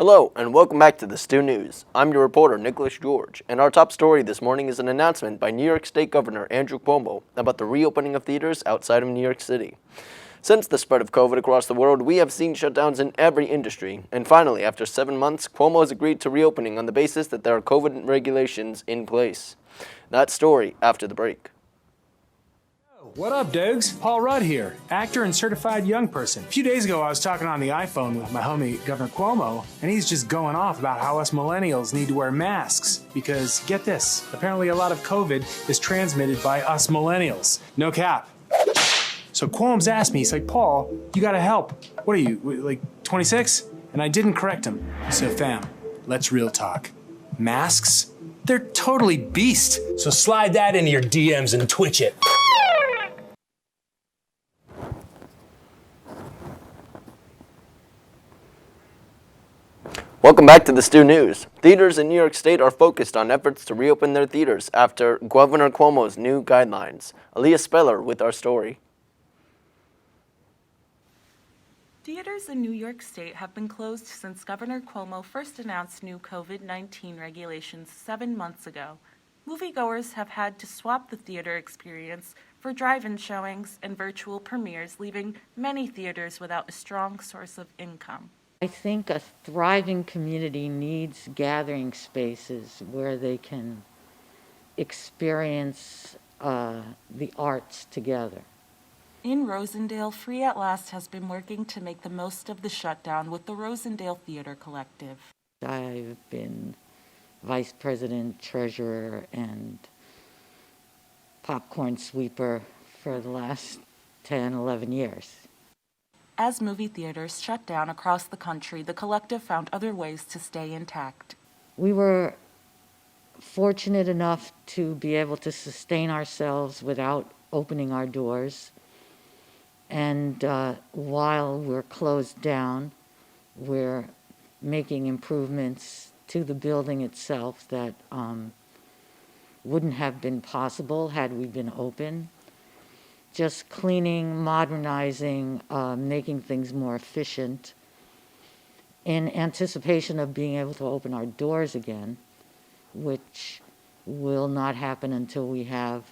Hello, and welcome back to the Stu News. I'm your reporter, Nicholas George, and our top story this morning is an announcement by New York State Governor Andrew Cuomo about the reopening of theaters outside of New York City. Since the spread of COVID across the world, we have seen shutdowns in every industry, and finally, after 7 months, Cuomo has agreed to reopening on the basis that there are COVID regulations in place. That story after the break. What up, Dogs? Paul Rudd here, actor and certified young person. A few days ago, I was talking on the iPhone with my homie, Governor Cuomo, and he's just going off about how us millennials need to wear masks because, get this, apparently a lot of COVID is transmitted by us millennials. No cap. So Cuomo's asked me, he's like, Paul, you gotta help. What are you, like 26? And I didn't correct him. So fam, let's real talk. Masks? They're totally beast. So slide that into your DMs and twitch it. Welcome back to the Stu News. Theaters in New York State are focused on efforts to reopen their theaters after Governor Cuomo's new guidelines. Aaliyah Speller with our story. Theaters in New York State have been closed since Governor Cuomo first announced new COVID-19 regulations 7 months ago. Moviegoers have had to swap the theater experience for drive-in showings and virtual premieres, leaving many theaters without a strong source of income. I think a thriving community needs gathering spaces where they can experience the arts together. In Rosendale, Free at Last has been working to make the most of the shutdown with the Rosendale Theater Collective. I've been vice president, treasurer, and popcorn sweeper for the last 10, 11 years. As movie theaters shut down across the country, the collective found other ways to stay intact. We were fortunate enough to be able to sustain ourselves without opening our doors. And while we're closed down, we're making improvements to the building itself that wouldn't have been possible had we been open. Just cleaning, modernizing, making things more efficient in anticipation of being able to open our doors again, which will not happen until we have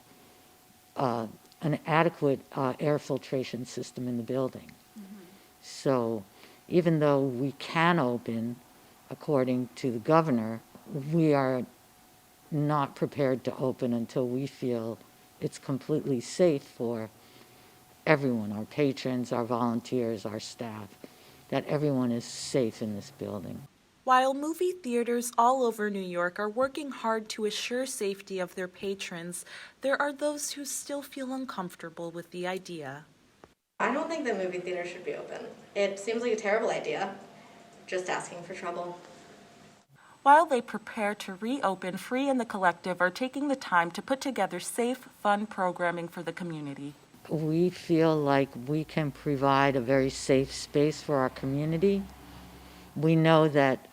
an adequate air filtration system in the building. Mm-hmm. So even though we can open, according to the governor, we are not prepared to open until we feel it's completely safe for everyone, our patrons, our volunteers, our staff, that everyone is safe in this building. While movie theaters all over New York are working hard to assure safety of their patrons, there are those who still feel uncomfortable with the idea. I don't think that movie theaters should be open. It seems like a terrible idea. Just asking for trouble. While they prepare to reopen, Free and the collective are taking the time to put together safe, fun programming for the community. We feel like we can provide a very safe space for our community. We know that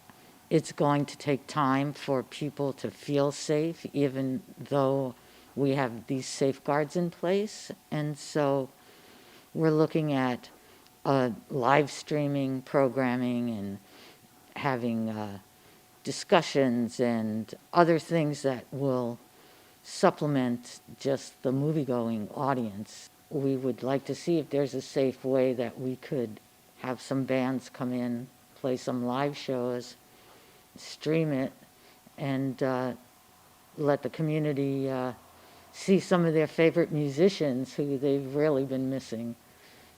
it's going to take time for people to feel safe, even though we have these safeguards in place. And so we're looking at live streaming programming and having discussions and other things that will supplement just the movie-going audience. We would like to see if there's a safe way that we could have some bands come in, play some live shows, stream it, and let the community see some of their favorite musicians who they've really been missing.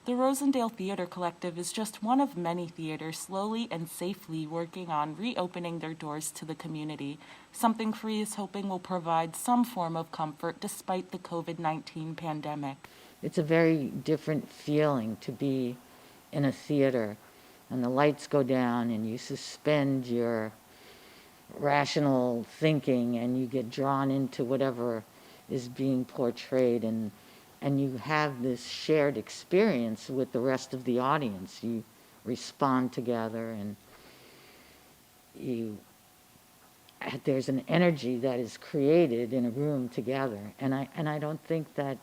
The Rosendale Theater Collective is just one of many theaters slowly and safely working on reopening their doors to the community, something Free is hoping will provide some form of comfort despite the COVID-19 pandemic. It's a very different feeling to be in a theater and the lights go down and you suspend your rational thinking and you get drawn into whatever is being portrayed, and you have this shared experience with the rest of the audience. You respond together, and there's an energy that is created in a room together, and I don't think that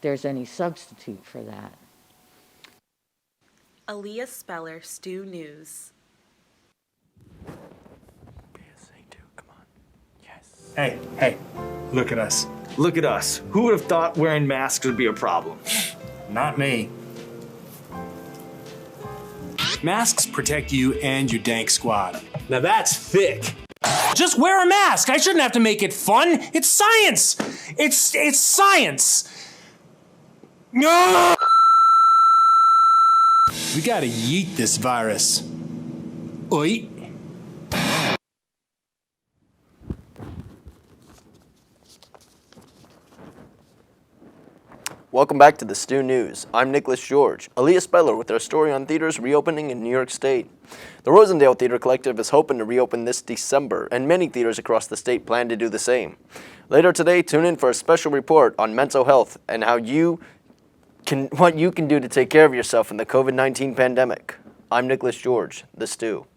there's any substitute for that. Aaliyah Speller, Stu News. Hey, look at us. Look at us. Who would have thought wearing masks would be a problem? Not me. Masks protect you and your dank squad. Now that's thick. Just wear a mask. I shouldn't have to make it fun. It's science. It's science. No! We gotta yeet this virus. Oi. Welcome back to the Stew News. I'm Nicholas George. Aaliyah Speller with our story on theaters reopening in New York State. The Rosendale Theater Collective is hoping to reopen this December, and many theaters across the state plan to do the same. Later today, tune in for a special report on mental health and what you can do to take care of yourself in the COVID-19 pandemic. I'm Nicholas George, the Stew.